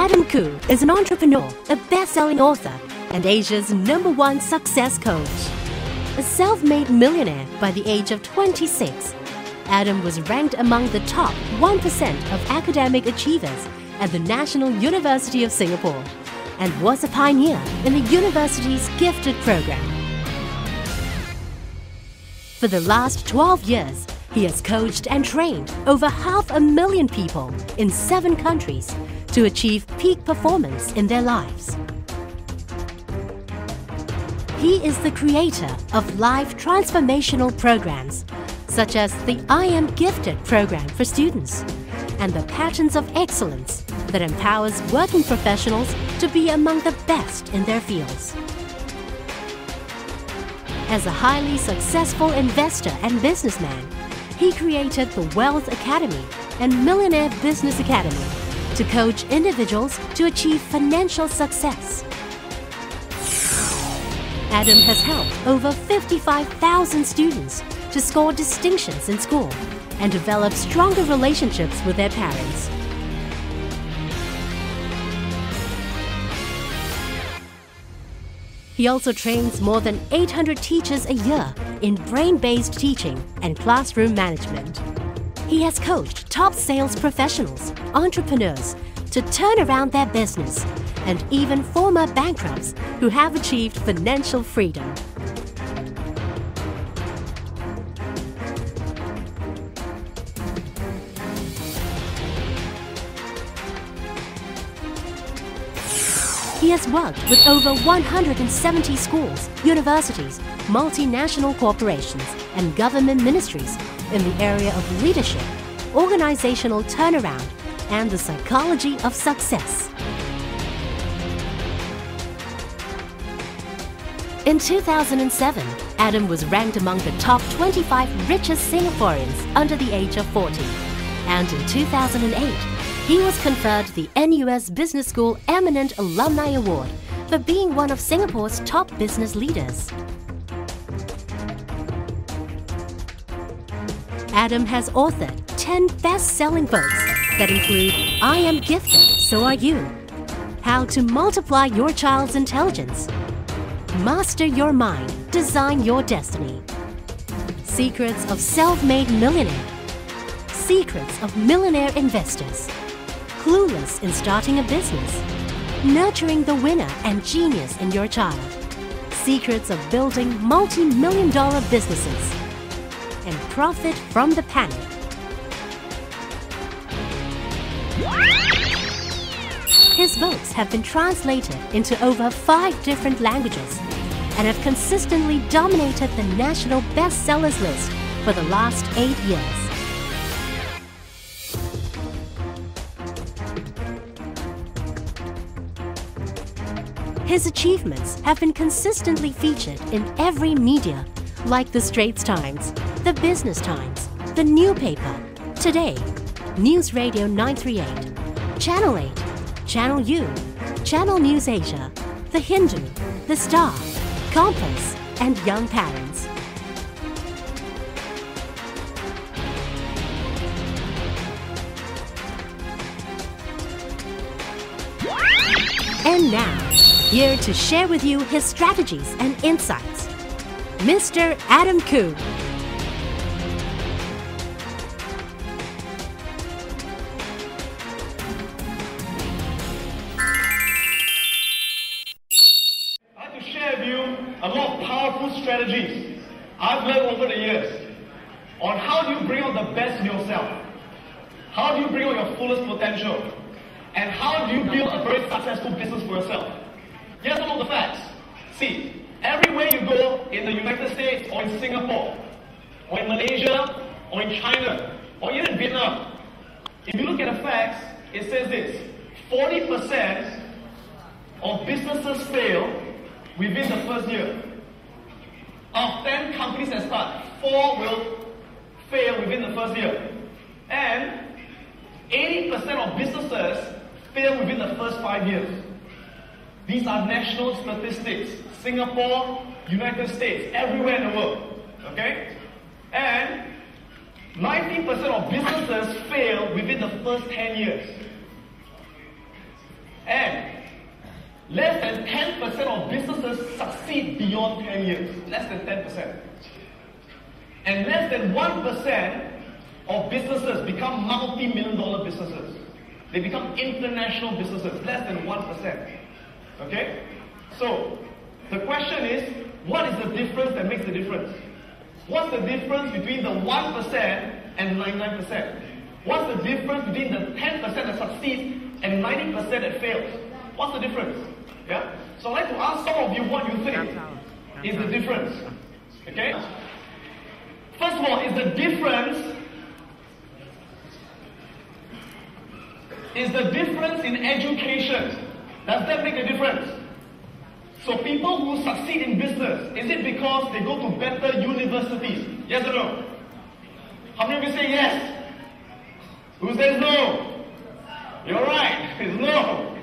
Adam Khoo is an entrepreneur, a best-selling author, and Asia's #1 success coach. A self-made millionaire by the age of 26, Adam was ranked among the top 1% of academic achievers at the National University of Singapore and was a pioneer in the university's gifted program. For the last 12 years, he has coached and trained over 500,000 people in 7 countries to achieve peak performance in their lives. He is the creator of life transformational programs such as the I Am Gifted program for students and the Patterns of Excellence that empowers working professionals to be among the best in their fields. As a highly successful investor and businessman, he created the Wealth Academy and Millionaire Business Academy to coach individuals to achieve financial success. Adam has helped over 55,000 students to score distinctions in school and develop stronger relationships with their parents. He also trains more than 800 teachers a year in brain-based teaching and classroom management. He has coached top sales professionals, entrepreneurs, to turn around their business, and even former bankrupts who have achieved financial freedom. He has worked with over 170 schools, universities, multinational corporations, and government ministries in the area of leadership, organizational turnaround, and the psychology of success. In 2007, Adam was ranked among the top 25 richest Singaporeans under the age of 40. And in 2008, he was conferred the NUS Business School Eminent Alumni Award for being one of Singapore's top business leaders. Adam has authored 10 best-selling books that include I Am Gifted, So Are You, How to Multiply Your Child's Intelligence, Master Your Mind, Design Your Destiny, Secrets of Self-Made Millionaire, Secrets of Millionaire Investors, Clueless in Starting a Business, Nurturing the Winner and Genius in Your Child, Secrets of Building Multi-million-dollar Businesses, and Profit from the Panic. His books have been translated into over 5 different languages and have consistently dominated the national bestsellers list for the last 8 years. His achievements have been consistently featured in every media like the Straits Times, the Business Times, the New Paper, Today, News Radio 938, Channel 8, Channel U, Channel News Asia, The Hindu, The Star, Compass, and Young Parents. And now, here to share with you his strategies and insights, Mr. Adam Khoo. I'd like to share with you a lot of powerful strategies I've learned over the years on how do you bring out the best in yourself, how do you bring out your fullest potential, and how do you build a very successful business for yourself. Here are some of the facts. See, everywhere you go in the United States or in Singapore or in Malaysia or in China or even in Vietnam, if you look at the facts, it says this: 40% of businesses fail within the first year. Of 10 companies that start, 4 will fail within the first year. And 80% of businesses fail within the first 5 years. These are national statistics. Singapore, United States, everywhere in the world. Okay? And 90% of businesses fail within the first 10 years. And less than 10% of businesses succeed beyond 10 years. Less than 10%. And less than 1% of businesses become multi-million dollar businesses. They become international businesses. Less than 1%. Okay? So, the question is, what is the difference that makes the difference? What's the difference between the 1% and 99%? What's the difference between the 10% that succeeds and 90% that fails? What's the difference? Yeah? So I'd like to ask some of you what you think is the difference. Okay? First of all, is the difference in education? Does that make a difference? So people who succeed in business, is it because they go to better universities? Yes or no? How many of you say yes? Who says no? You're right, it's no.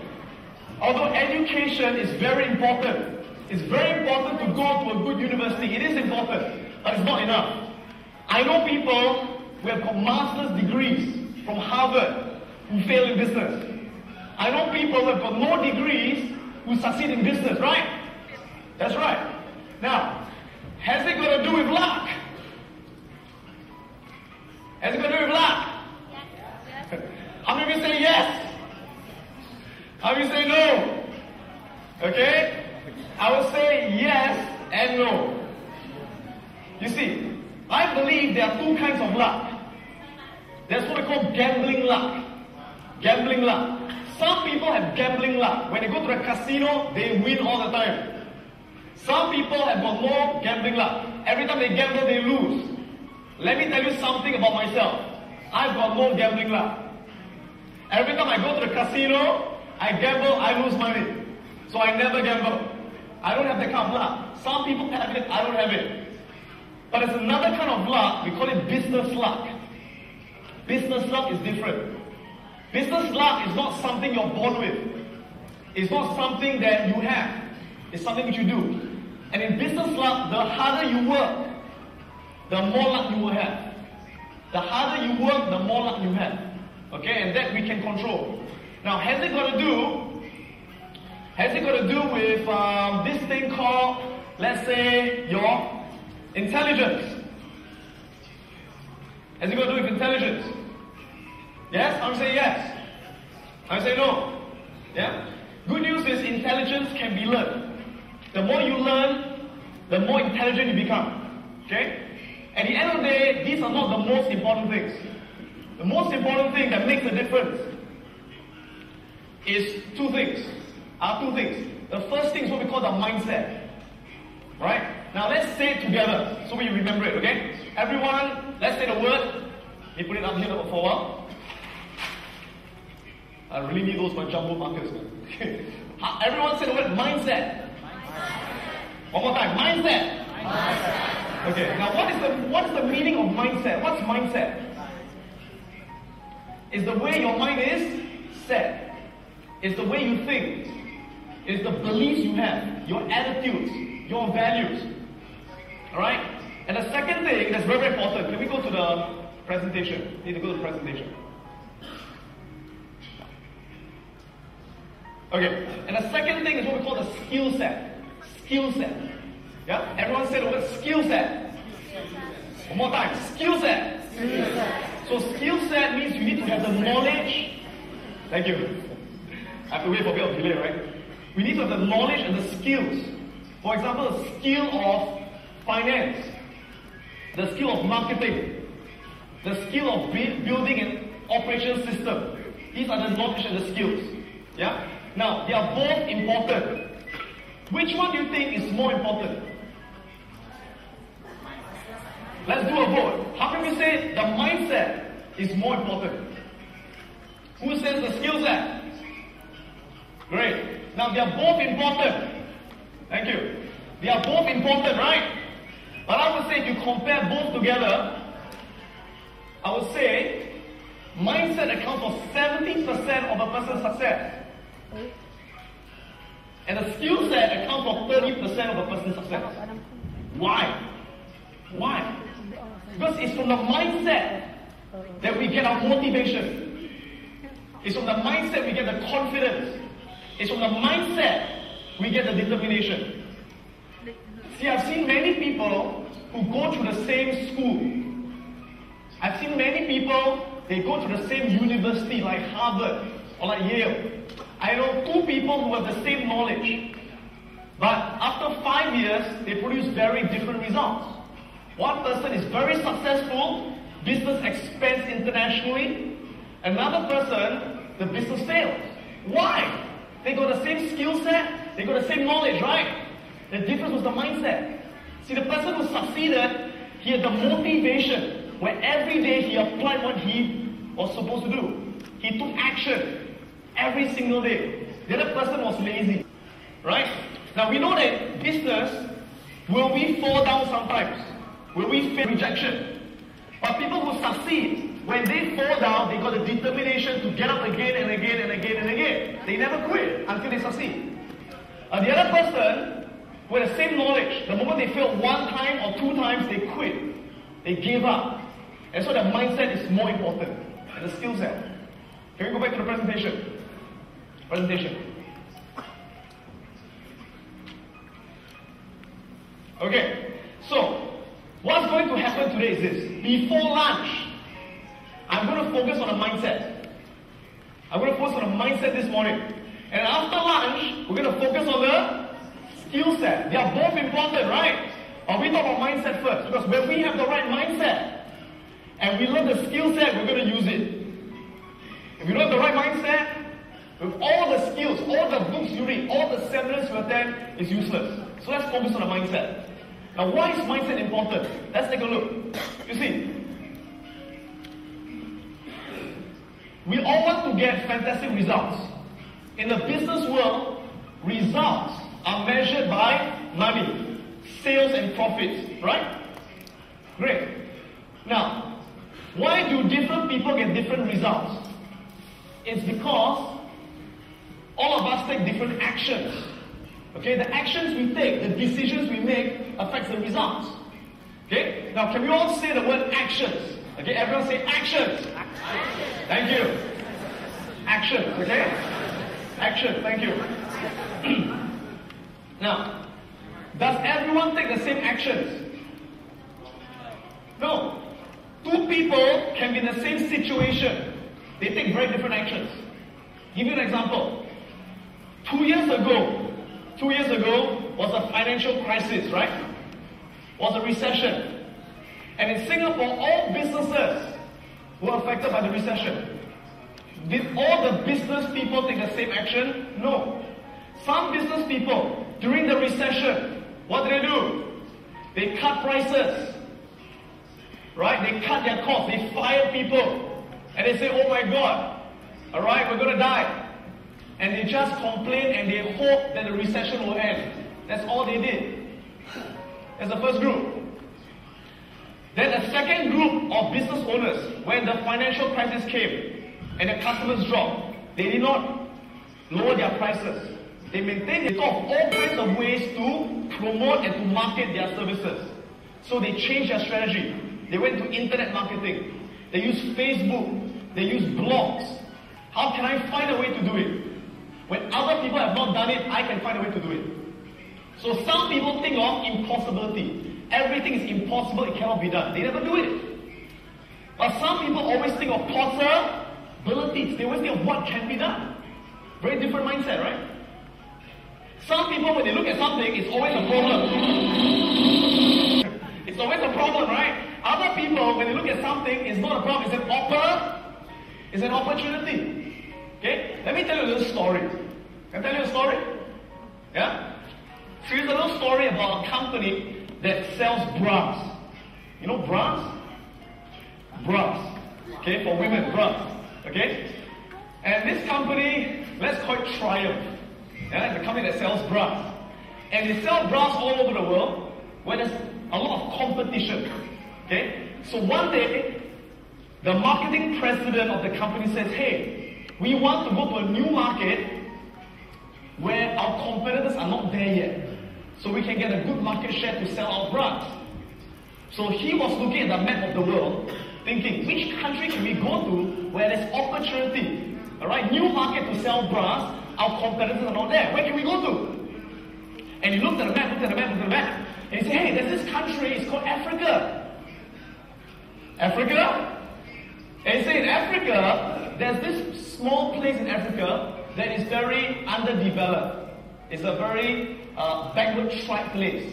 Although education is very important. It's very important to go to a good university. It is important, but it's not enough. I know people who have got master's degrees from Harvard who fail in business. I know people who have got no degrees who succeed in business, right? That's right. Now, has it got to do with luck? Has it got to do with luck? Yes. How many of you say yes? How many of you say no? Okay? I will say yes and no. You see, I believe there are two kinds of luck. There's what we call gambling luck. Gambling luck. Some people have gambling luck. When they go to the casino, they win all the time. Some people have got no gambling luck. Every time they gamble, they lose. Let me tell you something about myself. I've got no gambling luck. Every time I go to the casino, I gamble, I lose money. So I never gamble. I don't have that kind of luck. Some people have it, I don't have it. But there's another kind of luck, we call it business luck. Business luck is different. Business luck is not something you're born with. It's not something that you have. It's something that you do. And in business luck, the harder you work, the more luck you will have. The harder you work, the more luck you have. Okay, and that we can control. Now, has it got to do with this thing called, let's say, your intelligence? Has it got to do with intelligence? Yes? I'm saying yes. I'm saying no. Yeah? Good news is intelligence can be learned. The more you learn, the more intelligent you become. Okay? At the end of the day, these are not the most important things. The most important thing that makes a difference is two things. The first thing is what we call the mindset. Right? Now let's say it together so we remember it, okay? Everyone, let's say the word. Let me put it up here for a while. I really need those my jumbo markers. Everyone say the word mindset. One more time. Mindset. Okay. Now what is the meaning of mindset? What's mindset? It's the way your mind is set. It's the way you think. It's the beliefs you have, your attitudes, your values. Alright? And the second thing that's very, very important. Can we go to the presentation? Need to go to the presentation. Okay, and the second thing is what we call the skill set. Skill set. Yeah? Everyone say the word skill set. One more time. Skill set. So skill set means you need to have the knowledge. Thank you. I have to wait for a bit of delay, right? We need to have the knowledge and the skills. For example, the skill of finance, the skill of marketing, the skill of building an operation system. These are the knowledge and the skills. Yeah? Now, they are both important. Which one do you think is more important? Let's do a vote. How can we say the mindset is more important? Who says the skill set? Great. Now, they are both important. Thank you. They are both important, right? But I would say if you compare both together, I would say mindset accounts for 70% of a person's success. And the skill set accounts for 30% of a person's success. Why? Why? Because it's from the mindset that we get our motivation. It's from the mindset we get the confidence. It's from the mindset we get the determination. See, I've seen many people who go to the same school. I've seen many people, they go to the same university like Harvard or like Yale. I know two people who have the same knowledge, but after 5 years, they produce very different results. One person is very successful, business expands internationally. Another person, the business fails. Why? They got the same skill set, they got the same knowledge, right? The difference was the mindset. See, the person who succeeded, he had the motivation where every day he applied what he was supposed to do. He took action every single day. The other person was lazy, right? Now we know that business, will we fall down sometimes? Will we face rejection? But people who succeed, when they fall down, they got the determination to get up again and again and again and again. They never quit until they succeed. The other person, with the same knowledge, the moment they fail one time or two times, they quit. They give up. And so the mindset is more important than the skill set. Can we go back to the presentation? Okay, so what's going to happen today is this. Before lunch, I'm going to focus on the mindset. I'm going to focus on the mindset this morning. And after lunch, we're going to focus on the skill set. They are both important, right? But we talk about mindset first. Because when we have the right mindset, and we learn the skill set, we're going to use it. If you don't have the right mindset, with all the skills, all the books you read, all the seminars you attend, it's useless. So let's focus on the mindset. Now, why is mindset important? Let's take a look. You see, we all want to get fantastic results. In the business world, results are measured by money, sales and profits, right? Great. Now, why do different people get different results? It's because all of us take different actions. Okay, the actions we take, the decisions we make affects the results. Okay, now can we all say the word actions? Okay, everyone say actions. Action. Thank you. Actions, okay? Action, thank you. Now, does everyone take the same actions? No. Two people can be in the same situation. They take very different actions. Give you an example. 2 years ago was a financial crisis, right? Was a recession. And in Singapore, all businesses were affected by the recession. Did all the business people take the same action? No. Some business people, during the recession, what did they do? They cut prices. Right? They cut their costs. They fired people. And they say, oh my God, alright, we're going to die. And they just complain and they hope that the recession will end. That's all they did. That's the first group. Then the second group of business owners, when the financial crisis came and the customers dropped, they did not lower their prices. They maintained, they thought of all kinds of ways to promote and to market their services. So they changed their strategy. They went to internet marketing. They used Facebook. They used blogs. How can I find a way to do it? When other people have not done it, I can find a way to do it. So some people think of impossibility. Everything is impossible, it cannot be done. They never do it. But some people always think of possibilities. They always think of what can be done. Very different mindset, right? Some people, when they look at something, it's always a problem. It's always a problem, right? Other people, when they look at something, it's not a problem, it's an opportunity. Okay? Let me tell you a little story. Can I tell you a story? Yeah? So here's a little story about a company that sells bras. You know bras? Bras. Okay, for women, bras. Okay? And this company, let's call it Triumph. Yeah, the company that sells bras. And they sell bras all over the world where there's a lot of competition. Okay? So one day, the marketing president of the company says, hey, we want to go to a new market where our competitors are not there yet. So we can get a good market share to sell our bras. So he was looking at the map of the world, thinking, which country can we go to where there's opportunity? Alright, new market to sell bras. our competitors are not there. Where can we go to? And he looked at the map, and he said, hey, there's this country, it's called Africa. Africa? And he said, in Africa, there's this small place in Africa that is very underdeveloped. It's a very backward tribe place.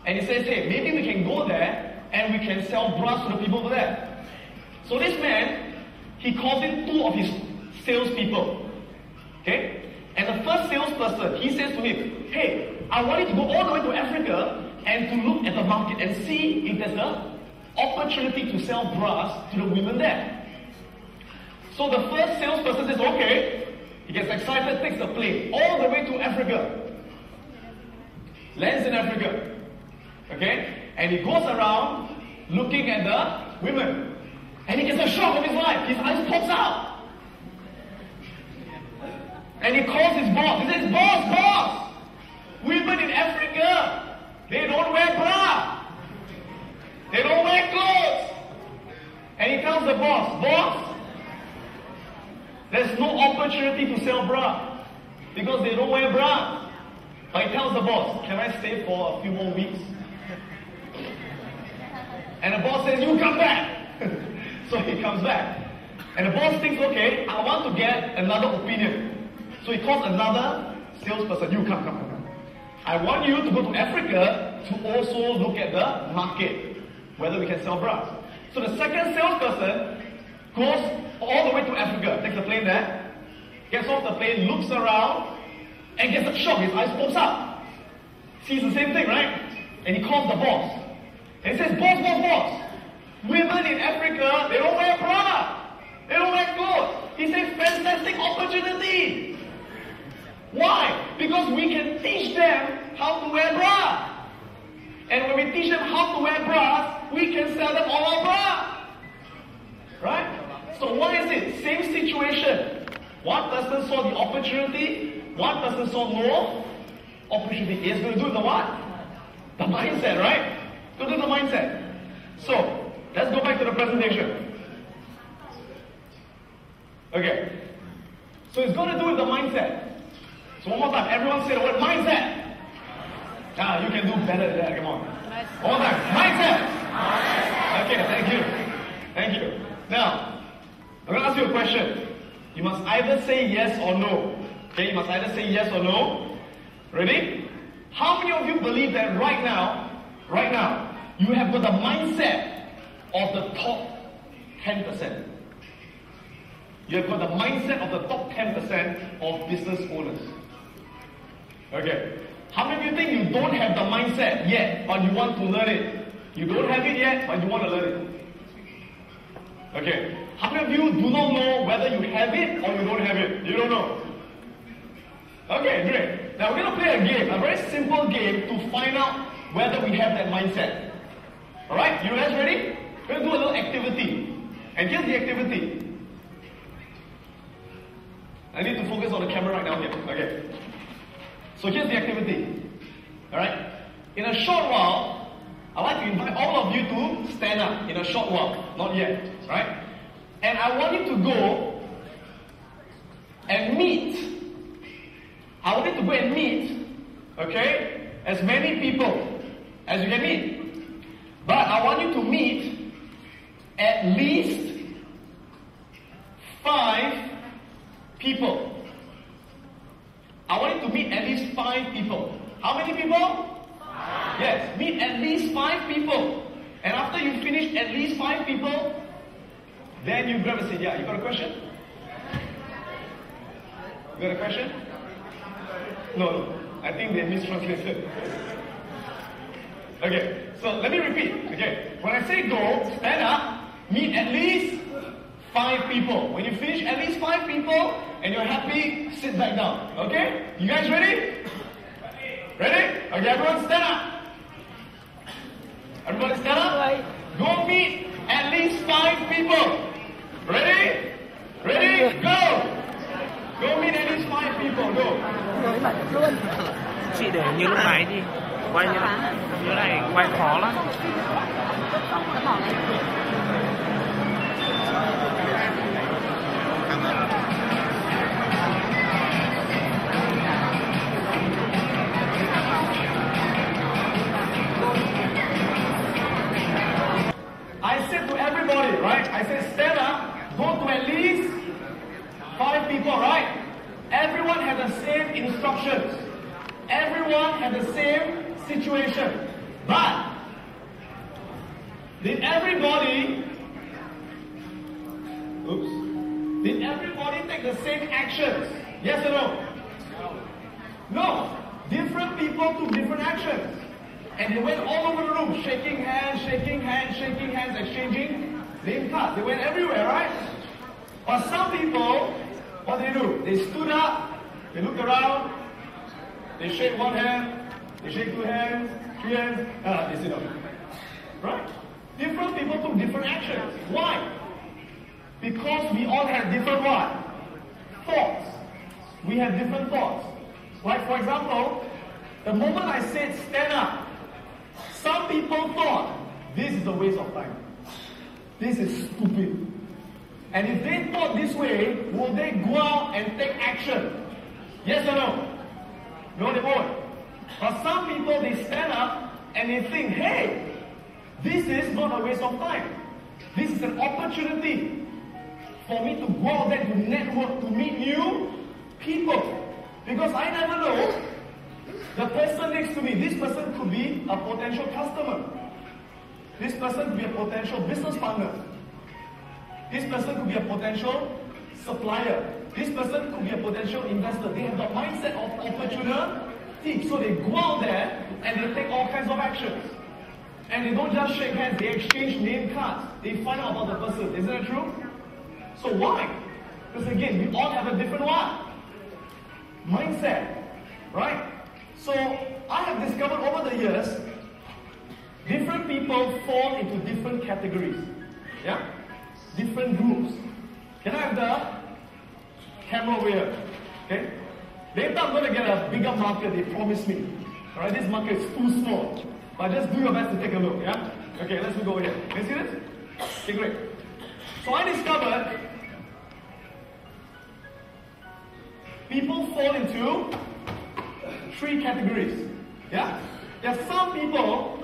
And he says, hey, maybe we can go there and we can sell brass to the people over there. So this man, he calls in 2 of his salespeople. Okay? And the first salesperson, he says to him, hey, I want you to go all the way to Africa and to look at the market and see if there's an opportunity to sell brass to the women there. So the first salesperson says, okay. He gets excited, takes the plane all the way to Africa. Lands in Africa. Okay? And he goes around looking at the women. And he gets a shock of his life. His eyes pops out. And he calls his boss. He says, boss, women in Africa, they don't wear bra. They don't wear clothes. And he tells the boss, there's no opportunity to sell bra because they don't wear bra. But he tells the boss, can I stay for a few more weeks? And the boss says, you come back. So he comes back. And the boss thinks, okay, I want to get another opinion. So he calls another salesperson, you come. I want you to go to Africa to also look at the market, whether we can sell bras. So the second salesperson goes all the way to Africa, takes a plane there, gets off the plane, looks around, and gets a shock. His eyes pops up. Sees the same thing, right? And he calls the boss. And he says, boss, women in Africa, they don't wear bra. They don't wear clothes. He says, fantastic opportunity. Why? Because we can teach them how to wear bra. And when we teach them how to wear bras, we can sell them all our bra. Right? So what is it? Same situation. One person saw the opportunity, one person saw no opportunity. He's going to do the what? The mindset, right? Go to the mindset. So, let's go back to the presentation. Okay. So it's going to do with the mindset. So one more time, everyone say the word mindset. You can do better than that, come on. One more time, mindset. Okay, thank you. Now, I'm going to ask you a question. You must either say yes or no. Okay, you must either say yes or no. Ready? How many of you believe that right now, you have got the mindset of the top 10%? You have got the mindset of the top 10% of business owners. Okay. How many of you think you don't have the mindset yet, but you want to learn it? You don't have it yet, but you want to learn it. Okay. How many of you do not know whether you have it or you don't have it? You don't know. Okay, great. Now we're going to play a game, a very simple game to find out whether we have that mindset. Alright, you guys ready? We're going to do a little activity. And here's the activity. I need to focus on the camera right now here. Okay. So here's the activity. Alright? In a short while, I'd like to invite all of you to stand up in a short while. Not yet. Right? And I want you to go and meet. I want you to go and meet, okay, as many people as you can meet. But I want you to meet at least 5 people. I want you to meet at least 5 people. How many people? 5. Yes, meet at least 5 people. And after you finish at least 5 people, then you grab a seat. Yeah, you got a question? You got a question? No. I think they mistranslated. Okay, so let me repeat. Okay, when I say go, stand up, meet at least 5 people. When you finish at least 5 people and you're happy, sit back down. Okay? You guys ready? Ready? Okay, everyone stand up. Everybody stand up. Go meet at least 5 people. Ready? Ready? Go! Go meet at least 5 people. Go. Chị để như lúc này đi. Quay như này quay khó lắm. instructions. Everyone had the same situation. But did everybody take the same actions? Yes or no? No. Different people took different actions. And they went all over the room, shaking hands, exchanging name cards. They went everywhere, right? But some people, what do? They stood up, they looked around, they shake one hand, they shake two hands, three hands, they sit down. Right? Different people took different actions. Why? Because we all have different what? Thoughts. We have different thoughts. Like for example, the moment I said stand up, some people thought this is a waste of time. This is stupid. And if they thought this way, will they go out and take action? Yes or no? No, they won't. But some people, they stand up and they think, hey, this is not a waste of time. This is an opportunity for me to go out there to network, to meet new people. Because I never know the person next to me. This person could be a potential customer. This person could be a potential business partner. This person could be a potential supplier. This person could be a potential investor. They have the mindset of opportunity. So they go out there and they take all kinds of actions. And they don't just shake hands, they exchange name cards. They find out about the person. Isn't that true? So why? Because again, we all have a different what? Mindset. Right? So I have discovered over the years, different people fall into different categories. Yeah? Different groups. Can I have the camera over here? Okay? Later I'm going to get a bigger marker, they promised me. Alright, this marker is too small. But just do your best to take a look, yeah? Okay, let's go over here. Can you see this? Okay, great. So I discovered people fall into three categories. Yeah? There are some people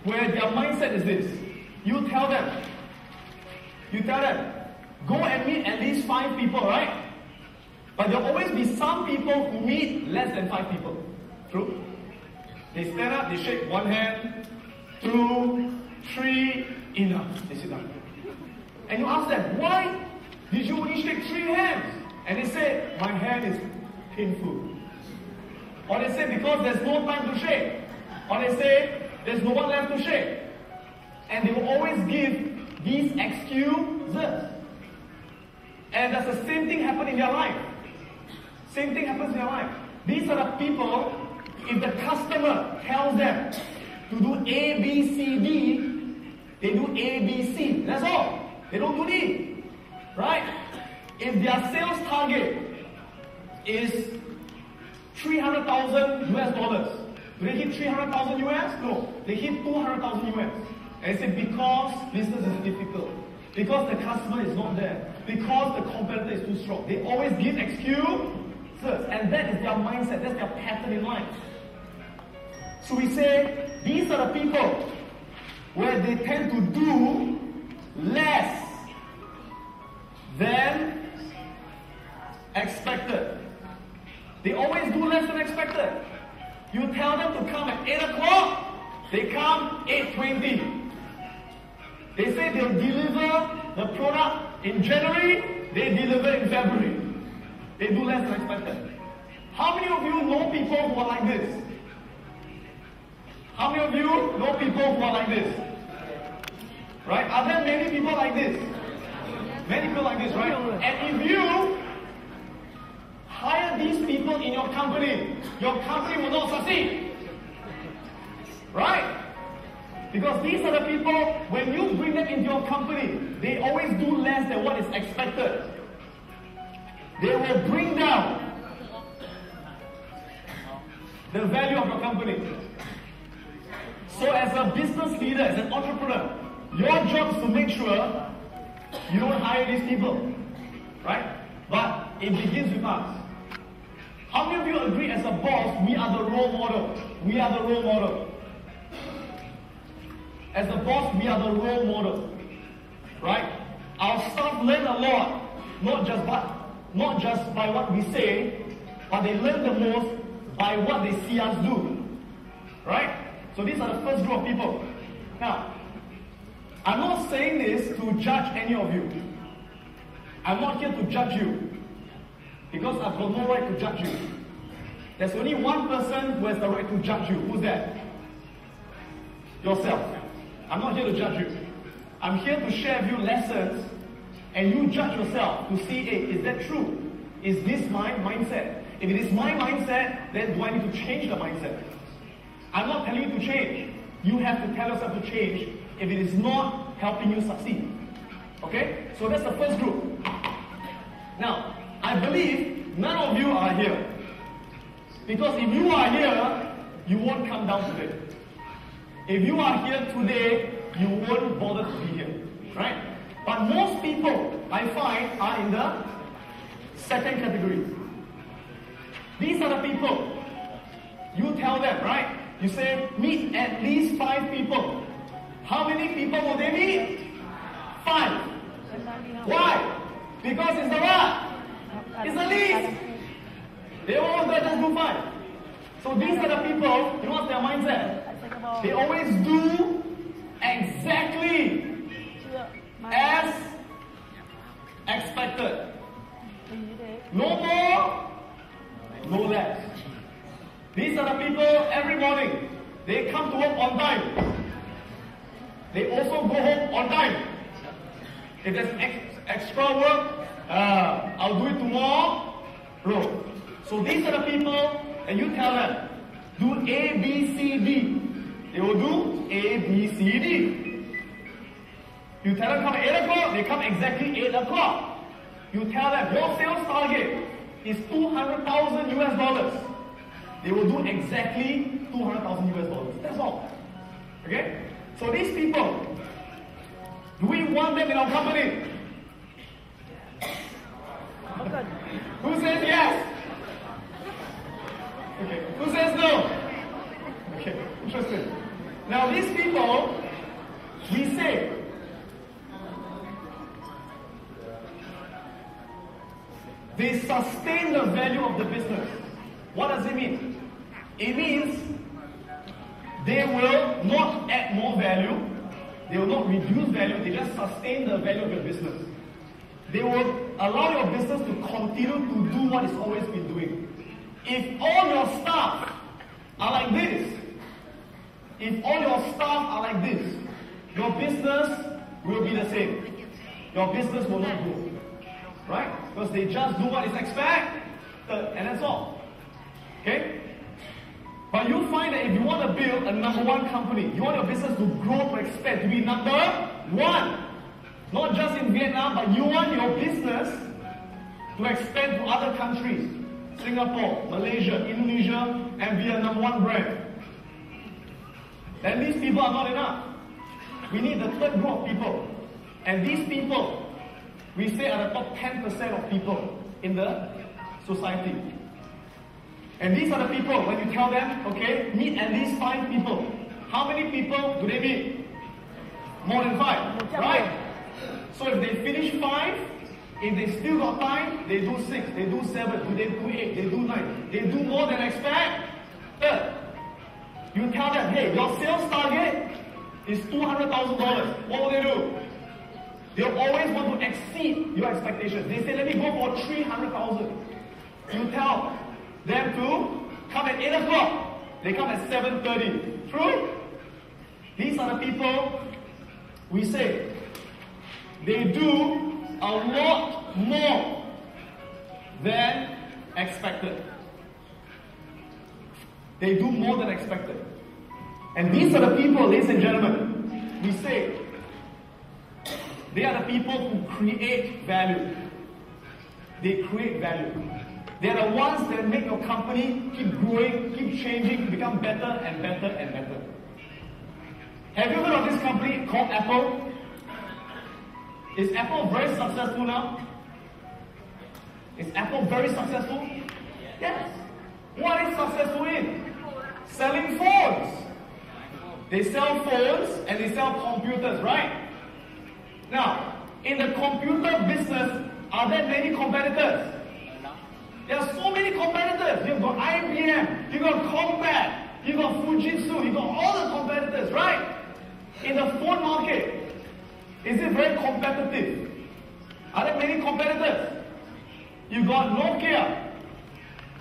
where their mindset is this. You tell them, go and meet at least 5 people, right? But there will always be some people who meet less than 5 people. True? They stand up, they shake one hand, 2, 3, enough. They sit down. And you ask them, why did you only shake 3 hands? And they say, my hand is painful. Or they say, because there's no time to shake. Or they say, there's no one left to shake. And they will always give these excuses. And that's the same thing happen in their life. Same thing happens in their life. These are the people, if the customer tells them to do A, B, C, D, they do A, B, C. That's all. They don't do D. Right? If their sales target is 300,000 US dollars, do they hit 300,000 US? No. They hit 200,000 US. And they say because business is difficult. Because the customer is not there. Because the competitor is too strong. They always give excuses. And that is their mindset. That's their pattern in life. So we say, these are the people where they tend to do less than expected. They always do less than expected. You tell them to come at 8 o'clock, they come 8:20. They say they'll deliver the product in January, they deliver in February. They do less than expected. How many of you know people who are like this? How many of you know people who are like this? Right? Are there many people like this? Many people like this, right? And if you hire these people in your company will not succeed. Right? Because these are the people, when you bring them into your company, they always do less than what is expected. They will bring down the value of your company. So as a business leader, as an entrepreneur, your job is to make sure you don't hire these people. Right? But it begins with us. How many of you agree as a boss, we are the role model? We are the role model. As a boss, we are the role model. Right? Our staff learn a lot, not just by what we say, but they learn the most by what they see us do. Right? So these are the first group of people. Now, I'm not saying this to judge any of you. I'm not here to judge you, because I've got no right to judge you. There's only one person who has the right to judge you. Who's that? Yourself. I'm not here to judge you. I'm here to share with you lessons, and you judge yourself to see, hey, is that true? Is this my mindset? If it is my mindset, then do I need to change the mindset? I'm not telling you to change. You have to tell yourself to change if it is not helping you succeed. Okay? So that's the first group. Now, I believe none of you are here. Because if you are here, you won't come down today. If you are here today, you won't bother to be here. Right? But most people, I find, are in the second category. These are the people. You tell them, right? You say, meet at least 5 people. How many people will they meet? 5. Why? Because it's the what? It's the least. They always just do 5. So these are the people, you know what's their mindset? They always do exactly as expected. No more, no less. These are the people every morning. They come to work on time. They also go home on time. If there's extra work, I'll do it tomorrow. So these are the people, and you tell them, do A, B, C, D. They will do A, B, C, D. You tell them come at 8 o'clock, they come exactly 8 o'clock. You tell them your sales target is $200,000 US. They will do exactly $200,000 US. That's all. Okay? So these people, do we want them in our company? Who says yes? Okay. Who says no? Okay. Interesting. Now these people, we say, they sustain the value of the business. What does it mean? It means they will not add more value, they will not reduce value, they just sustain the value of your business. They will allow your business to continue to do what it's always been doing. If all your staff are like this, if all your staff are like this, your business will be the same. Your business will not grow. Right? Because they just do what is expected, and that's all. Okay? But you find that if you want to build a number 1 company, you want your business to grow, to expand, to be number 1. Not just in Vietnam, but you want your business to expand to other countries. Singapore, Malaysia, Indonesia, and be a number 1 brand. Then these people are not enough. We need the third group of people. And these people, we say, are the top 10% of people in the society. And these are the people, when you tell them, okay, meet at least 5 people. How many people do they meet? More than 5, right? So if they finish 5, if they still got time, they do 6, they do 7, they do 8, they do 9. They do more than expected. You tell them, hey, your sales target is $200,000. What will they do? They'll always want to exceed your expectations. They say, let me go for 300,000. You tell them to come at 8 o'clock. They come at 7:30. True? These are the people we say they do a lot more than expected. They do more than expected. And these are the people, ladies and gentlemen, we say they are the people who create value. They create value. They are the ones that make your company keep growing, keep changing, become better and better and better. Have you heard of this company called Apple? Is Apple very successful now? Is Apple very successful? Yes. What is successful in? Selling phones. They sell phones and they sell computers, right? Now, in the computer business, are there many competitors? There are so many competitors. you got combat, you got Fujitsu, you got all the competitors, right? In the phone market, is it very competitive? Are there many competitors? You got Nokia,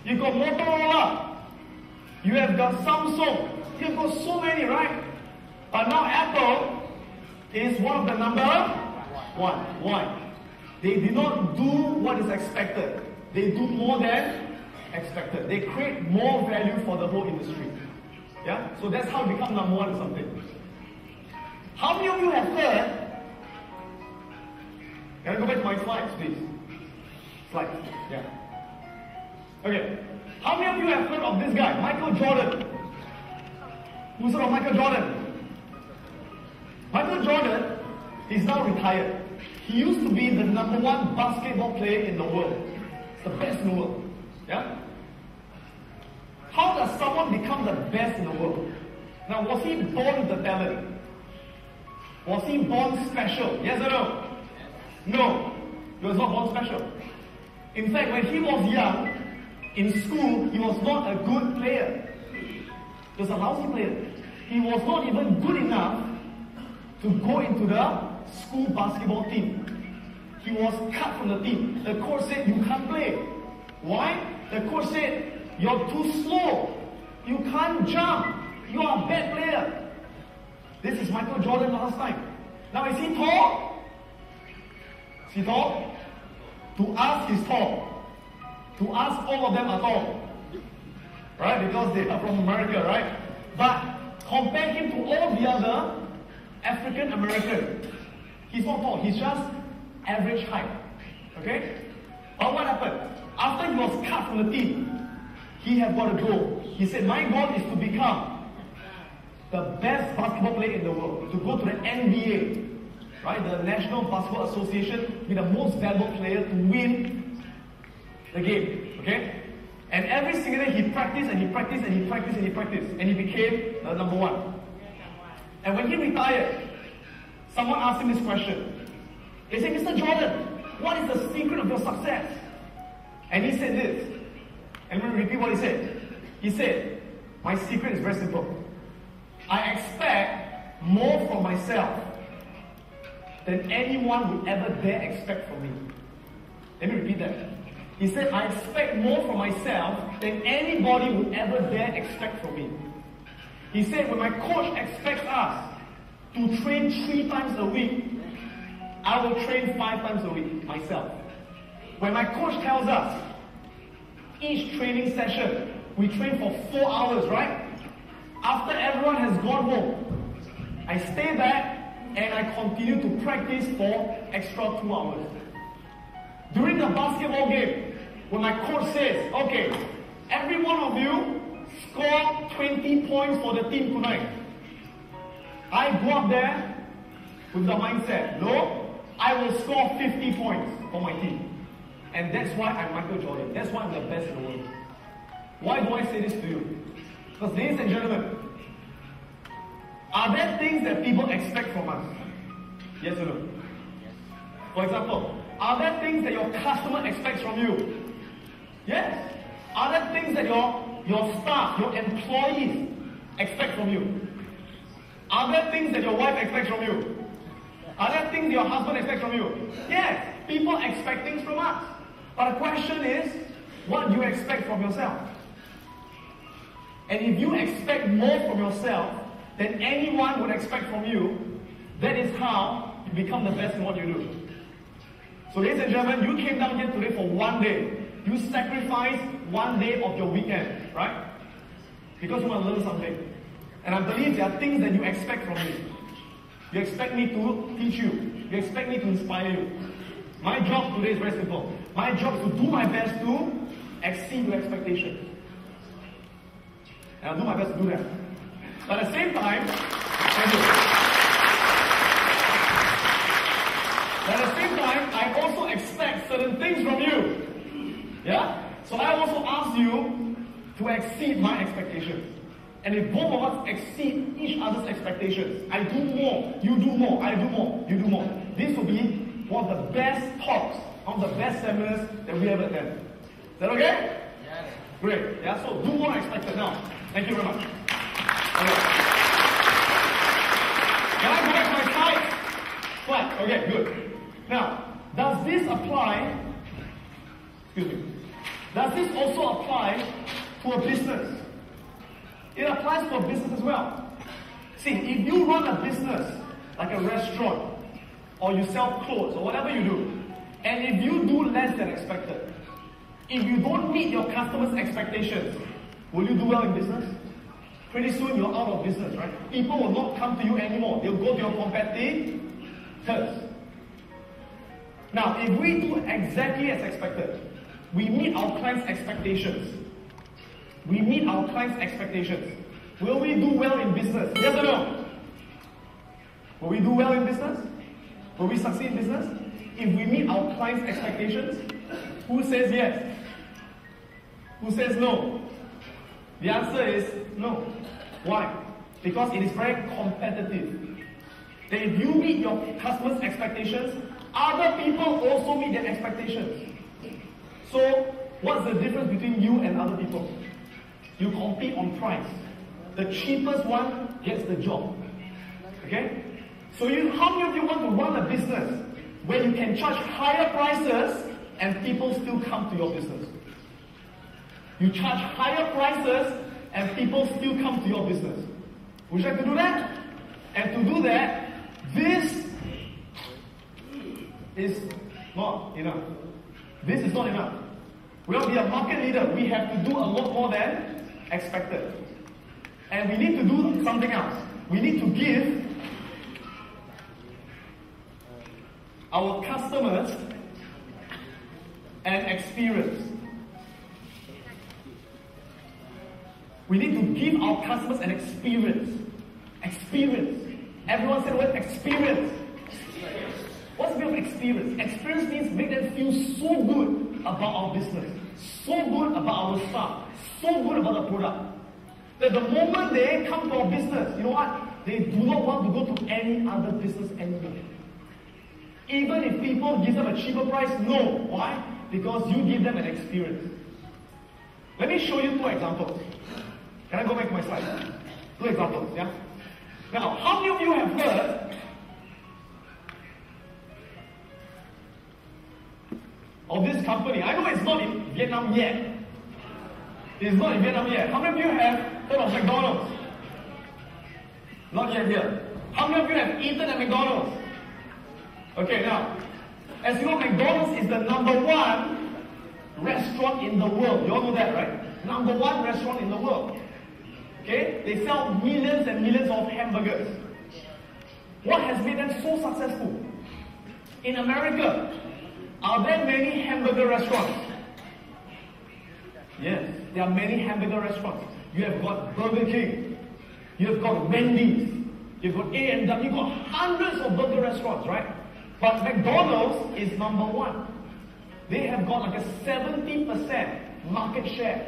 you got Motorola, you have got Samsung, you've got so many, right? But now Apple is one of the number one. Why? They do not do what is expected. They do more than expected. They create more value for the whole industry. Yeah? So that's how they become number one in something. How many of you have heard? Can I go back to my slides, please? Slides. Yeah. Okay. How many of you have heard of this guy, Michael Jordan? Who's heard of Michael Jordan? Michael Jordan is now retired. He used to be the number one basketball player in the world. The best in the world. Yeah? How does someone become the best in the world? Now, was he born with the talent? Was he born special? Yes or no? No. He was not born special. In fact, when he was young, in school, he was not a good player. He was a lousy player. He was not even good enough to go into the school basketball team. He was cut from the team. The coach said, you can't play. Why? The coach said, you're too slow. You can't jump. You are a bad player. This is Michael Jordan last time. Now, is he tall? Is he tall? To us, he's tall. To us, all of them are tall. Right? Because they are from America, right? But compare him to all the other African Americans. He's not tall. He's just average height. Okay? But what happened? After he was cut from the team, he had got a goal. He said, my goal is to become the best basketball player in the world. To go to the NBA. Right? The National Basketball Association, be the most valuable player to win the game. Okay? And every single day he practiced and he practiced and he practiced and he practiced. And he became the number one. And when he retired, someone asked him this question. They said, Mr. Jordan, what is the secret of your success? And he said this. And I'm going to repeat what he said. He said, my secret is very simple. I expect more from myself than anyone would ever dare expect from me. Let me repeat that. He said, I expect more from myself than anybody would ever dare expect from me. He said, when my coach expects us to train 3 times a week, I will train 5 times a week myself. When my coach tells us, each training session, we train for 4 hours, right? After everyone has gone home, I stay back and I continue to practice for extra 2 hours. During the basketball game, when my coach says, okay, every one of you score 20 points for the team tonight. I go up there with the mindset, no, I will score 50 points for my team. And that's why I'm Michael Jordan. That's why I'm the best in the world. Why do I say this to you? Because ladies and gentlemen, are there things that people expect from us? Yes or no? For example, are there things that your customer expects from you? Yes. Are there things that your staff, your employees expect from you? Are there things that your wife expects from you? Are there things your husband expects from you? Yes. People expect things from us. But the question is, what do you expect from yourself? And if you expect more from yourself than anyone would expect from you, that is how you become the best in what you do. So ladies and gentlemen, you came down here today for 1 day. You sacrificed 1 day of your weekend, right? Because you want to learn something. And I believe there are things that you expect from me. You expect me to teach you. You expect me to inspire you. My job today is very simple. My job is to do my best to exceed your expectations. And I'll do my best to do that. But at the same time, thank you. But at the same time, I also expect certain things from you. Yeah? So I also ask you to exceed my expectations. And if both of us exceed each other's expectations, I do more, you do more, I do more, you do more. This will be one of the best talks, one of the best seminars that we ever attend. Is that okay? Yes. Great. Yeah, so do more expected now. Thank you very much. Okay. Can I go back to my slide? Slide. Okay, good. Now, does this apply? Excuse me. Does this also apply to a business? It applies to a business as well. See, if you run a business like a restaurant, or you sell clothes, or whatever you do, and if you do less than expected, if you don't meet your customers' expectations, will you do well in business? Pretty soon you're out of business, right? People will not come to you anymore. They'll go to your competitors. Now, if we do exactly as expected, we meet our clients' expectations. We meet our clients' expectations. Will we do well in business? Yes or no? Will we do well in business? Will we succeed in business? If we meet our clients' expectations? Who says yes? Who says no? The answer is no. Why? Because it is very competitive. That if you meet your customers' expectations, other people also meet their expectations. So, what's the difference between you and other people? You compete on price. The cheapest one gets the job. Okay? So how many of you want to run a business where you can charge higher prices and people still come to your business? You charge higher prices and people still come to your business. Would you like to do that? And to do that, this is not enough. This is not enough. We want to be a market leader. We have to do a lot more than expected. And we need to do something else. We need to give our customers an experience. We need to give our customers an experience. Experience. Everyone say the word experience. What's the meaning of experience? Experience means make them feel so good about our business, so good about our staff, so good about the product, that the moment they come to our business, you know what? They do not want to go to any other business anymore. Even if people give them a cheaper price, no. Why? Because you give them an experience. Let me show you two examples. Can I go back to my slide? Two examples, yeah? Now, how many of you have heard of this company? I know it's not in Vietnam yet. It's not in Vietnam yet. How many of you have heard of McDonald's? Not yet here. How many of you have eaten at McDonald's? Okay, now, as you know, McDonald's is the #1 restaurant in the world. You all know that, right? #1 restaurant in the world. Okay? They sell millions and millions of hamburgers. What has made them so successful? In America, are there many hamburger restaurants? Yes, there are many hamburger restaurants. You have got Burger King. You have got Wendy's. You've got A&W. You've got hundreds of burger restaurants, right? But McDonald's is #1. They have got like a 70% market share.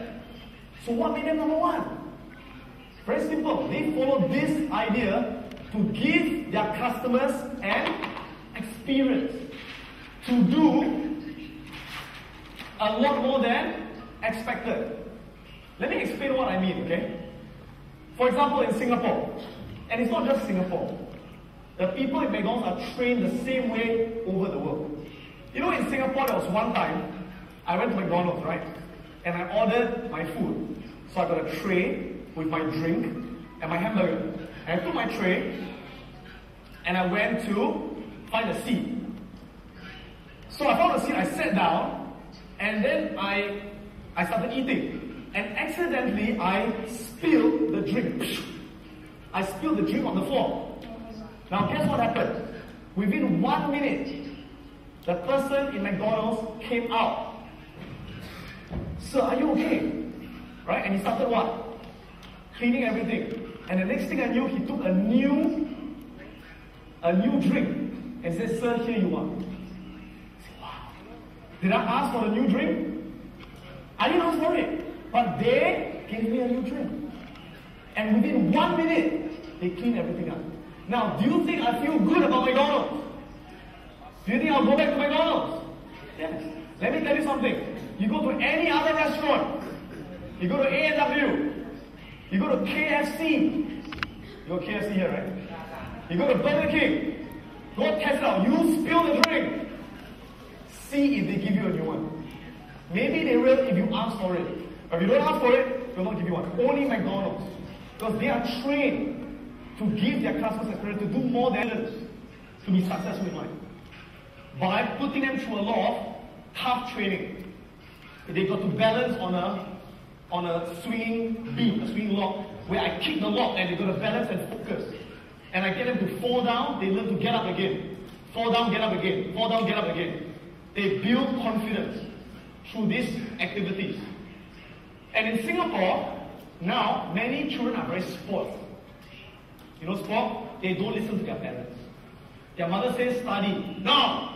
So what made them #1? Very simple. They follow this idea to give their customers an experience, to do a lot more than expected. Let me explain what I mean, okay? For example, in Singapore, and it's not just Singapore, the people in McDonald's are trained the same way over the world. You know, in Singapore, there was one time, I went to McDonald's, right? And I ordered my food. So I got a tray with my drink and my hamburger. And I took my tray and I went to find a seat. So I found a seat, I sat down, and then I started eating. And accidentally, I spilled the drink. I spilled the drink on the floor. Now, guess what happened? Within 1 minute, the person in McDonald's came out. Sir, are you okay? Right? And he started what? Cleaning everything. And the next thing I knew, he took a new drink and said, sir, here you are. I said, wow. Did I ask for a new drink? I didn't ask for it. But they gave me a new drink. And within 1 minute, they cleaned everything up. Now, do you think I feel good about McDonald's? Do you think I'll go back to McDonald's? Yes. Let me tell you something. You go to any other restaurant, You go to A&W. You go to KFC. You go to KFC here, right? You go to Burger King. Go test it out. You spill the drink. See if they give you a new one. Maybe they will if you ask for it. But if you don't ask for it, they'll not give you one. Only McDonald's. Because they are trained to give their customers experience, to do more than others, to be successful in life. By putting them through a lot of tough training. They got to balance on a swinging beam, a swinging lock, where I kick the lock and they got to balance and focus. And I get them to fall down, they learn to get up again. Fall down, get up again. Fall down, get up again. They build confidence through these activities. And in Singapore, now, many children are very spoiled. You know sport? They don't listen to their parents. Their mother says, study. Now!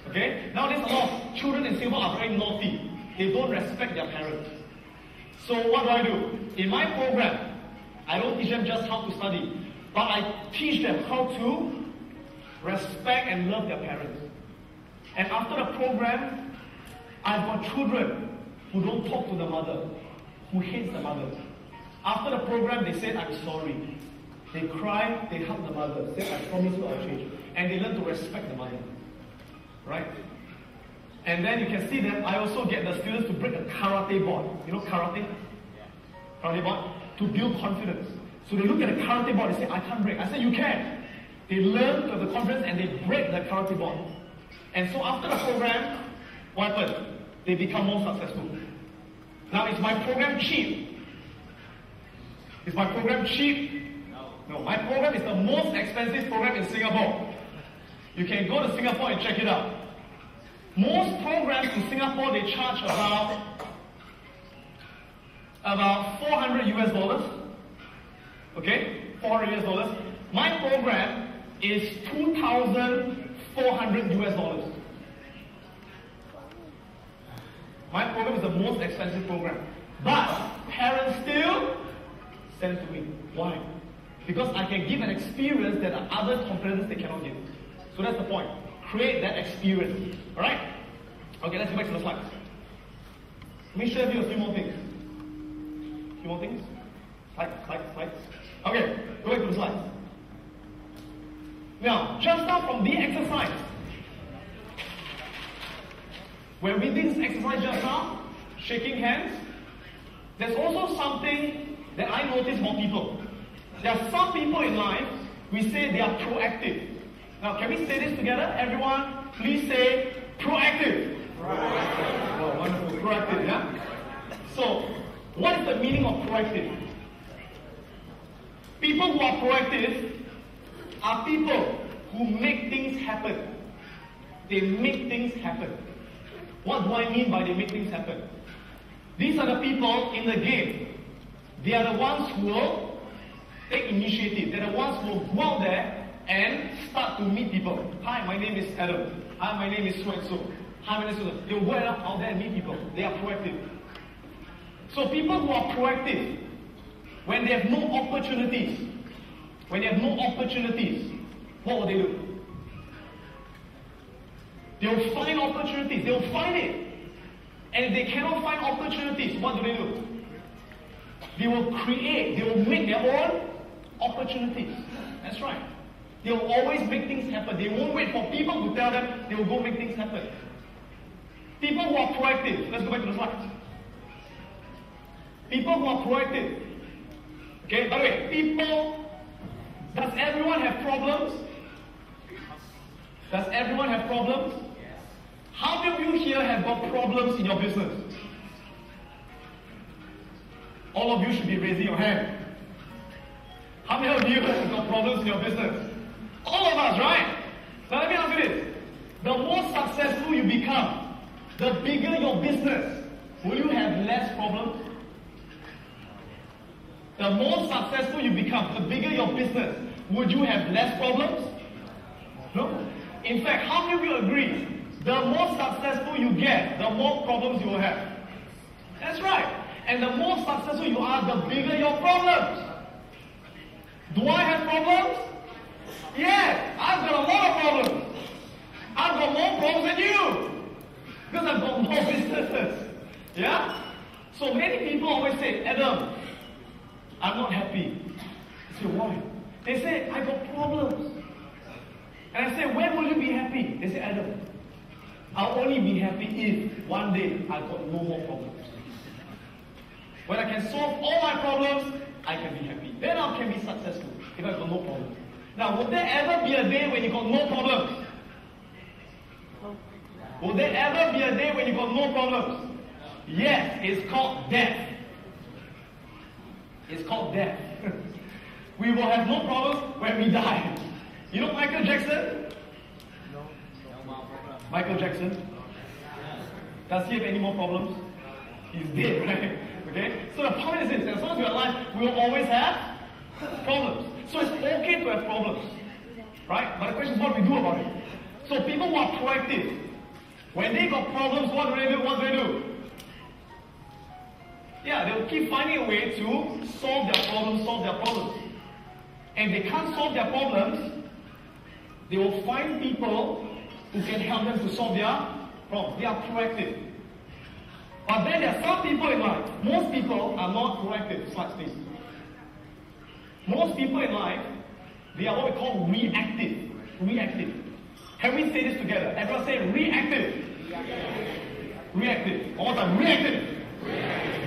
Okay? Nowadays, a lot of children in Singapore are very naughty. They don't respect their parents. So what do? In my program, I don't teach them just how to study, but I teach them how to respect and love their parents. And after the program, I've got children who don't talk to the mother, who hates the mother. After the program, they said, I'm sorry. They cry, they hug the mother, say, I promise you I'll change. And they learn to respect the mother. Right? And then you can see that I also get the students to break a karate board. You know karate? Karate board? To build confidence. So they look at the karate board and say, I can't break. I say, you can. They learn to have the confidence and they break the karate board. And so after the program, what happened? They become more successful. Now, is my program cheap? Is my program cheap? No, my program is the most expensive program in Singapore. You can go to Singapore and check it out. Most programs in Singapore, they charge about 400 US dollars. Okay? 400 US dollars. My program is 2,400 US dollars. My program is the most expensive program. But parents still send to me. Why? Because I can give an experience that other competitors they cannot give. So that's the point. Create that experience. Alright? Okay, let's go back to the slides. Let me share with you a few more things. Few more things? Slides. Okay, go back to the slides. Now, just now from the exercise, when we did this exercise just now, shaking hands, there's also something that I notice about people. There are some people in life, we say they are proactive. Now, can we say this together? Everyone, please say proactive. Proactive. Oh, wonderful. Proactive, yeah? So, what is the meaning of proactive? People who are proactive are people who make things happen. They make things happen. What do I mean by they make things happen? These are the people in the game. They are the ones who will take initiative. They're the ones who will go out there and start to meet people. Hi, my name is Adam. Hi, my name is so-and-so. Hi, my name is so-and-so. They will go out there and meet people. They are proactive. So people who are proactive, when they have no opportunities, what will they do? They will find opportunities. They will find it. And if they cannot find opportunities, what do? They will create, they will make their own opportunities. That's right. They will always make things happen. They won't wait for people to tell them. They will go make things happen. People who are proactive. Let's go back to the slides. People who are proactive. Okay, by the way, people, does everyone have problems? Does everyone have problems? How many of you here have got problems in your business? All of you should be raising your hand. How many of you have got problems in your business? All of us, right? Now let me ask you this. The more successful you become, the bigger your business, will you have less problems? The more successful you become, the bigger your business, would you have less problems? No. In fact, how many of you agree? The more successful you get, the more problems you will have. That's right. And the more successful you are, the bigger your problems. Do I have problems? Yes, I've got a lot of problems. I've got more problems than you. Because I've got more businesses. Yeah? So many people always say, Adam, I'm not happy. I say, why? They say, I got problems. And I say, when will you be happy? They say, Adam, I'll only be happy if one day I got no more problems. When I can solve all my problems, I can be happy. Then I can be successful if I got no problems. Now, would there ever be a day when you got no problems? Will there ever be a day when you got no problems? Yes, it's called death. It's called death. We will have no problems when we die. You know Michael Jackson? Michael Jackson? Does he have any more problems? He's dead, right? Okay? So the point is this, as long as we're alive, we will always have problems. So it's okay to have problems. Right? But the question is what we do about it. So people who are proactive, when they got problems, what do they do? What do they do? Yeah, they'll keep finding a way to solve their problems. And if they can't solve their problems, they will find people who can help them to solve their problems. They are proactive. But then there are some people in life, most people are not proactive, such things. Most people in life, they are what we call reactive. Reactive. Can we say this together? Everyone say reactive. Reactive. One more time, reactive.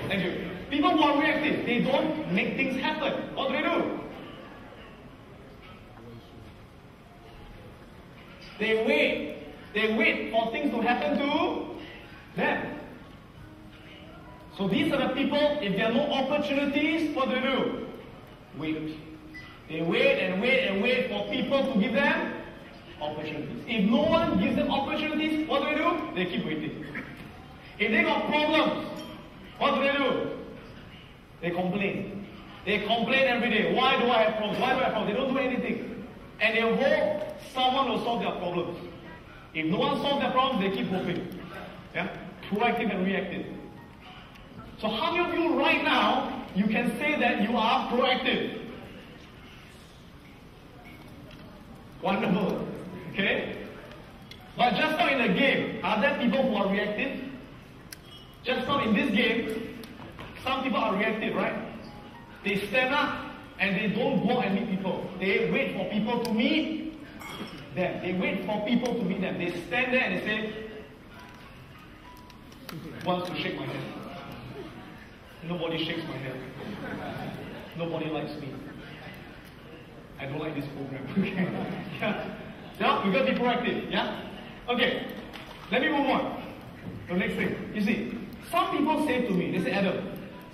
Thank you. People who are reactive, they don't make things happen. What do? They wait. They wait for things to happen to them. So these are the people, if there are no opportunities, what do? Wait. They wait and wait and wait for people to give them opportunities. If no one gives them opportunities, what do? They keep waiting. If they got problems, what do? They complain. They complain every day. Why do I have problems? Why do I have problems? They don't do anything. And they hope someone will solve their problems. If no one solves their problems, they keep hoping. Yeah? Proactive and reactive. So how many of you right now, you can say that you are proactive? Wonderful. Okay? But just now in the game, are there people who are reactive? Just now in this game, some people are reactive, right? They stand up and they don't go and meet people. They wait for people to meet them. They wait for people to meet them. They stand there and they say, wants to shake my hand. Nobody shakes my hand. Nobody likes me. I don't like this program. Okay? Yeah. Yeah, you gotta be proactive. Yeah? Okay. Let me move on. The next thing. You see, some people say to me, they say, Adam,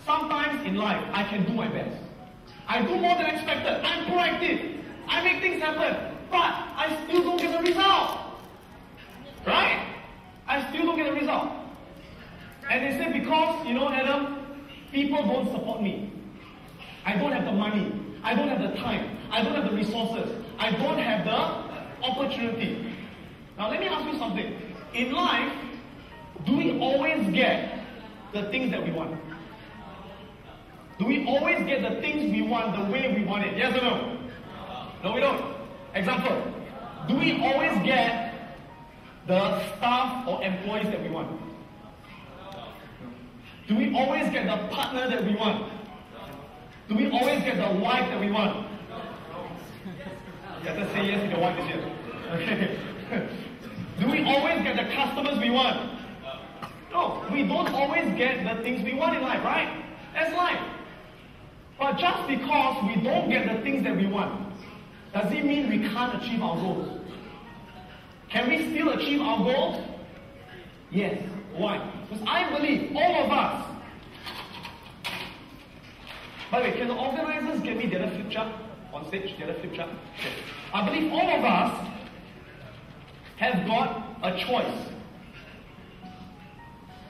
sometimes in life I can do my best. I do more than expected. I'm proactive. I make things happen. But I still don't get the result. Right? I still don't get the result. And they say, because, Adam, people don't support me. I don't have the money. I don't have the time. I don't have the resources. I don't have the opportunity. Now let me ask you something. In life, do we always get the things that we want? Do we always get the things we want the way we want it? Yes or no? No, we don't. Example. Do we always get the staff or employees that we want? Do we always get the partner that we want? Do we always get the wife that we want? Let us say yes if your wife is here. Okay. Do we always get the customers we want? No, we don't always get the things we want in life, right? That's life. But just because we don't get the things that we want, does it mean we can't achieve our goals? Can we still achieve our goals? Yes. Why? Because I believe all of us. By the way, can the organizers get me the other flip chart on stage? The other flip chart? Okay. I believe all of us have got a choice.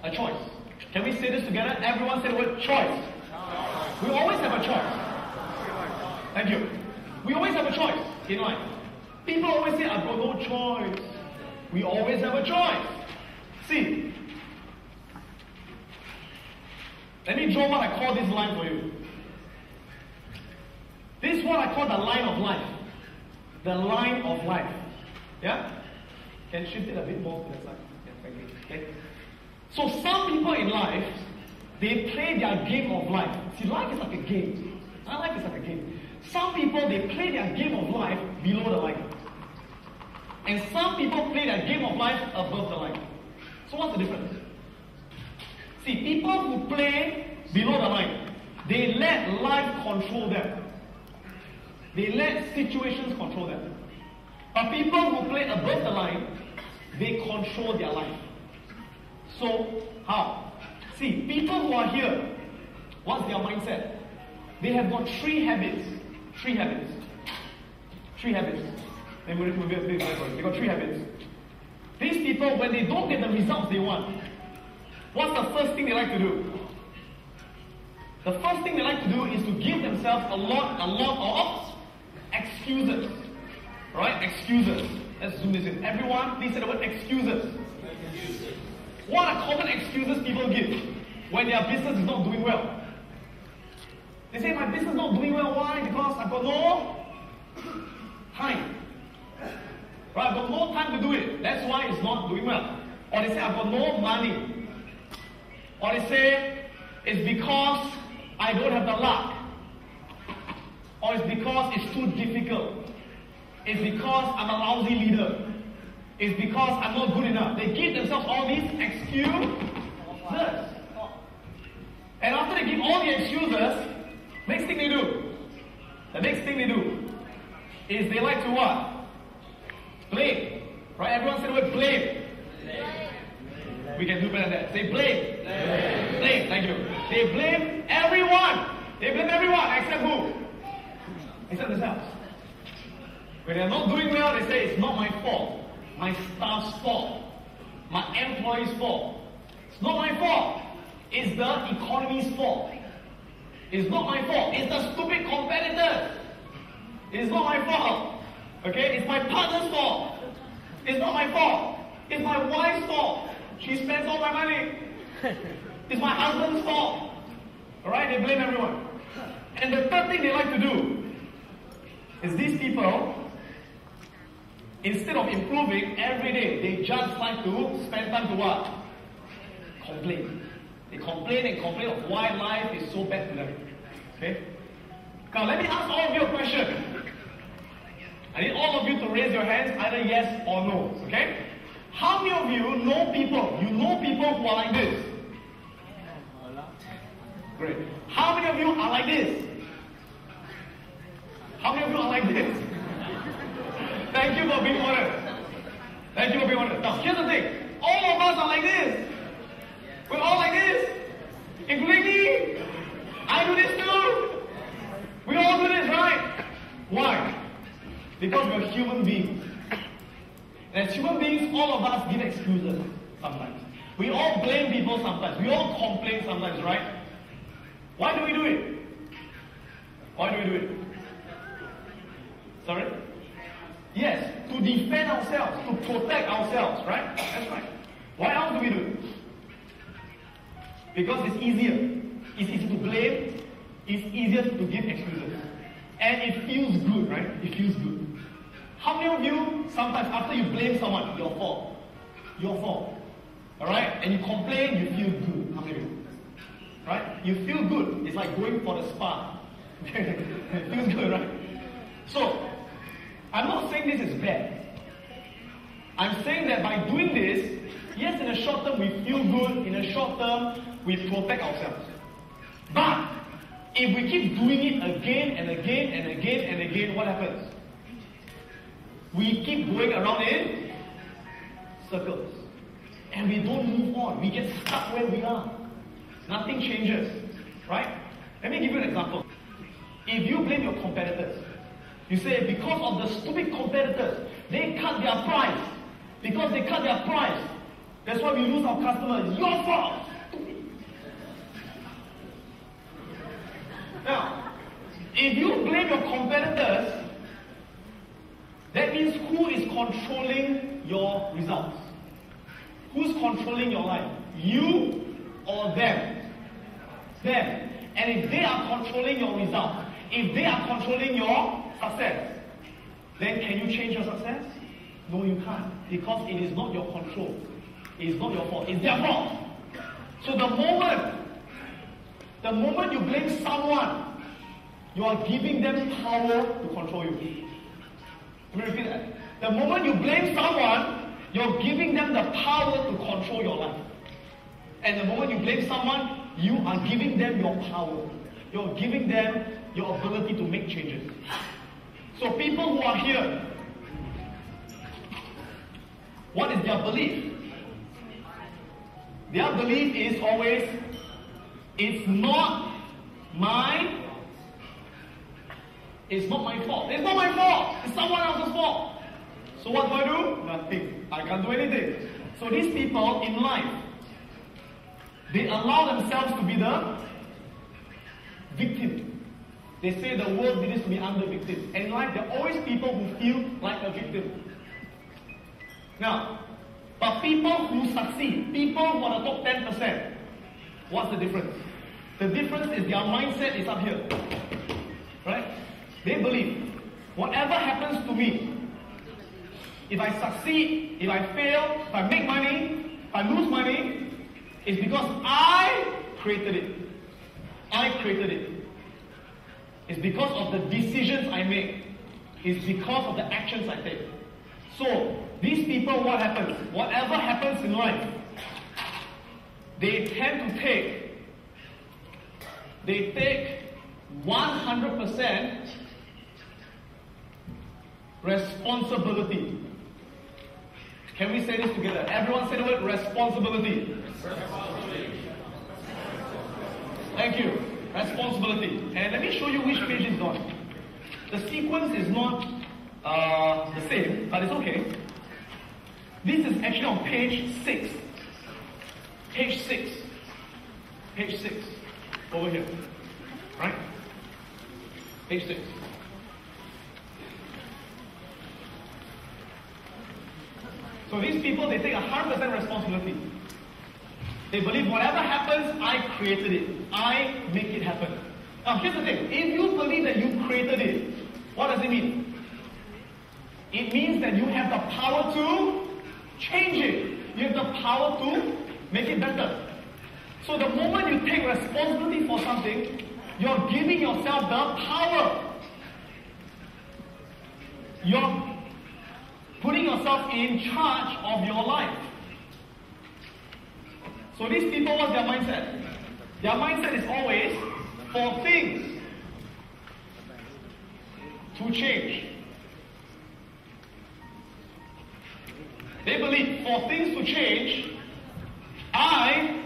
A choice. Can we say this together? Everyone say the word choice. We always have a choice. Thank you. We always have a choice in life. People always say, I've got no choice. We always have a choice. See, let me draw what I call this line for you. This is what I call the line of life. The line of life. Yeah? Can shift it a bit more to the side. Yeah, thank you. Okay. So some people in life, they play their game of life. See, life is like a game. Life is like a game. Some people, they play their game of life below the line. And some people play their game of life above the line. So what's the difference? See, people who play below the line, they let life control them. They let situations control them. But people who play above the line, they control their life. So, how? See, people who are here, what's their mindset? They have got three habits. Three habits. Three habits. They got three habits. These people, when they don't get the results they want, what's the first thing they like to do? The first thing they like to do is to give themselves a lot of excuses. Right? Excuses. Let's zoom this in. Everyone, please say the word excuses. What are common excuses people give when their business is not doing well? They say, my business is not doing well. Why? Because I've got no time. Right? I've got no time to do it. That's why it's not doing well. Or they say, I've got no money. Or they say, it's because I don't have the luck. Or it's because it's too difficult. It's because I'm a lousy leader. It's because I'm not good enough. They give themselves all these excuses. And after they give all the excuses, next thing they do, the next thing they do is they like to what? Blame. Right? Everyone say the word blame. We can do better than that. Say blame. Blame. Thank you. They blame everyone. They blame everyone except who? Except themselves. When they're not doing well, they say it's not my fault. My staff's fault. My employee's fault. It's not my fault. It's the economy's fault. It's not my fault. It's the stupid competitors. It's not my fault. Okay? It's my partner's fault. It's not my fault. It's my wife's fault. She spends all my money. It's my husband's fault. Alright? They blame everyone. And the third thing they like to do is these people, instead of improving every day, they just like to spend time to what? Complain. They complain and complain of why life is so bad to them. Okay? Now let me ask all of you a question. I need all of you to raise your hands, either yes or no. Okay? How many of you know people? You know people who are like this? Great. How many of you are like this? How many of you are like this? Thank you for being honest. Thank you for being honest. Now here's the thing. All of us are like this. We're all like this. Including me. I do this too. We all do this, right? Why? Because we're human beings. And as human beings, all of us give excuses sometimes. We all blame people sometimes. We all complain sometimes, right? Why do we do it? Why do we do it? Sorry? Yes, to defend ourselves, to protect ourselves, right? That's right. Why else do we do it? Because it's easier. It's easy to blame. It's easier to give excuses. And it feels good, right? It feels good. How many of you, sometimes after you blame someone, your fault? Your fault. Alright? And you complain, you feel good. How many of you? Right? You feel good. It's like going for the spa. It feels good, right? So, I'm not saying this is bad. I'm saying that by doing this, yes, in the short term we feel good, in the short term we protect ourselves. But if we keep doing it again and again and again and again, what happens? We keep going around in circles. And we don't move on. We get stuck where we are. Nothing changes. Right? Let me give you an example. If you blame your competitors, you say, because of the stupid competitors, they cut their price. Because they cut their price, that's why we lose our customers. It's your fault. Now, if you blame your competitors, that means who is controlling your results? Who's controlling your life? You or them? Them. And if they are controlling your results, if they are controlling your success, then can you change your success? No, you can't. Because it is not your control. It is not your fault. It's their fault. So the moment The moment you blame someone, you are giving them power to control you. Let me repeat that. The moment you blame someone, you're giving them the power to control your life. And the moment you blame someone, you are giving them your power. You're giving them your ability to make changes. So people who are here, what is their belief? Their belief is always, it's not my fault. It's not my fault. It's someone else's fault. So what do? Nothing. I can't do anything. So these people in life, they allow themselves to be the victim. They say the world needs to be under victim. And in life, there are always people who feel like a victim. Now, but people who succeed, people who are the top 10%, what's the difference? The difference is their mindset is up here. Right? They believe, whatever happens to me, if I succeed, if I fail, if I make money, if I lose money, it's because I created it. I created it. It's because of the decisions I make. It's because of the actions I take. So, these people, what happens? Whatever happens in life, they tend to take 100% responsibility. Can we say this together? Everyone say the word responsibility. Thank you. Responsibility. And let me show you which page it's on. The sequence is not the same, but it's okay. This is actually on page 6. Page 6. Page 6. Over here. Right? Page 6. So these people, they take 100% responsibility. They believe whatever happens, I created it. I make it happen. Now here's the thing. If you believe that you created it, what does it mean? It means that you have the power to change it. You have the power to make it better. So the moment you take responsibility for something, you're giving yourself the power. You're putting yourself in charge of your life. So these people, what's their mindset? Their mindset is always for things to change. They believe for things to change, I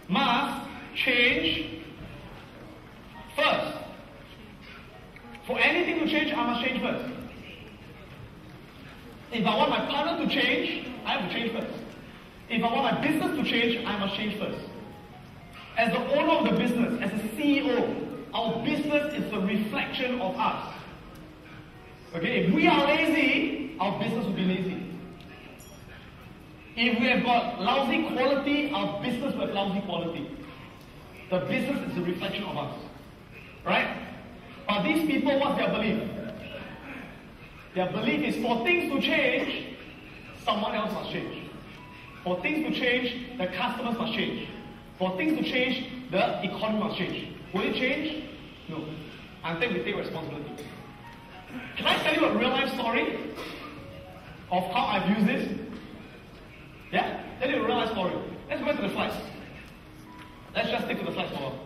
must change first. For anything to change, I must change first. If I want my partner to change, I have to change first. If I want my business to change, I must change first. As the owner of the business, as a CEO, our business is a reflection of us. Okay, if we are lazy, our business will be lazy. If we have got lousy quality, our business will have lousy quality. The business is a reflection of us. Right? But these people, what's their belief? Their belief is for things to change, someone else must change. For things to change, the customers must change. For things to change, the economy must change. Will it change? No. Until we take responsibility. Can I tell you a real life story of how I've used this? Yeah? Tell you a real life story. Let's go back to the slides. Let's just stick to the slides for a while.